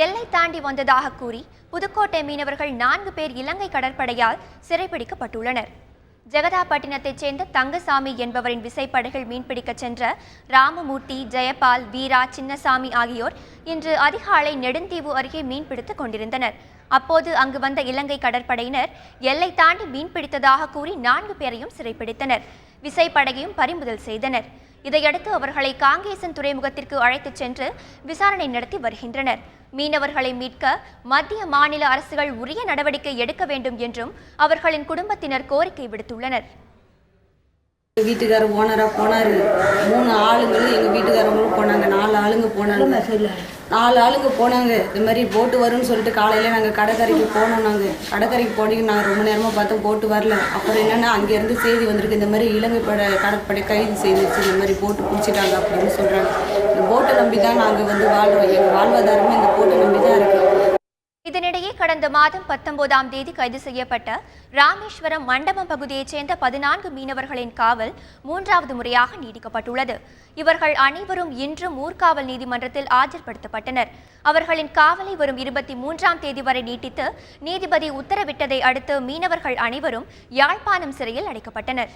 எல்லை தாண்டி வந்ததாக கூறி புதுக்கோட்டை மீனவர்கள் 4 பேர் இலங்கை கடற்படையால் சிறைபிடிக்கப்பட்டுள்ளனர். ஜெகதாப்பட்டினத்தைச் சேர்ந்த தங்கசாமி என்பவரின் விசைப்படகில் மீன்பிடிக்க சென்ற ராமமூர்த்தி, ஜெயபால், வீரா, சின்னசாமி ஆகியோர் இன்று அதிகாலை நெடுந்தீவு அருகே மீன்பிடித்துக் கொண்டிருந்தனர். அப்போது அங்கு வந்த இலங்கை கடற்படையினர் எல்லை தாண்டி மீன்பிடித்ததாக கூறி 4 பேரையும் சிறைப்பிடித்தனர். விசைப்படகையும் பறிமுதல் செய்தனர். இதையடுத்து அவர்களை காங்கேசன் துறைமுகத்திற்கு அழைத்துச் சென்று விசாரணை நடத்தி வருகின்றனர். மீனவர்களை மீட்க மத்திய மாநில அரசுகள் உரிய நடவடிக்கை எடுக்க வேண்டும் என்றும் அவர்களின் குடும்பத்தினர் கோரிக்கை விடுத்துள்ளனர். வீட்டுக்காரர் ஓனரா போனாரு. 3 ஆளுங்களும் எங்க வீட்டுக்காரங்களும் போனாங்க. 4 ஆளுங்க போனாங்க. 4 ஆளுங்க போனாங்க. இந்த மாதிரி போட்டு வரும்னு சொல்லிட்டு காலையில நாங்கள் கடற்கரைக்கு போனோம். நாங்கள் கடற்கரைக்கு போனீங்க. நாங்கள் ரொம்ப நேரமாக பார்த்தோம், போட்டு வரல. அப்புறம் என்னன்னா அங்கேருந்து செய்தி வந்திருக்கு, இந்த மாதிரி இலங்கை கடற்படை கைது செய்துச்சு, இந்த மாதிரி போட்டு பிடிச்சிட்டாங்க அப்படின்னு சொல்றாங்க. இந்த போட்டை நம்பி தான் நாங்கள் வாழ்றோம். எங்கள் வாழ்வாதாரமே இந்த போட்டை நம்பி தான் இருக்கு. இதனிடையே கடந்த மாதம் 19ஆம் தேதி கைது செய்யப்பட்ட ராமேஸ்வரம் மண்டபம் பகுதியைச் சேர்ந்த 14 மீனவர்களின் காவல் 3வது முறையாக நீடிக்கப்பட்டுள்ளது. இவர்கள் அனைவரும் இன்று ஊர்காவல் நீதிமன்றத்தில் ஆஜர்படுத்தப்பட்டனர். அவர்களின் காவலை வரும் 23ஆம் தேதி வரை நீட்டித்து நீதிபதி உத்தரவிட்டதை அடுத்து மீனவர்கள் அனைவரும் யாழ்ப்பாணம் சிறையில் அடைக்கப்பட்டனர்.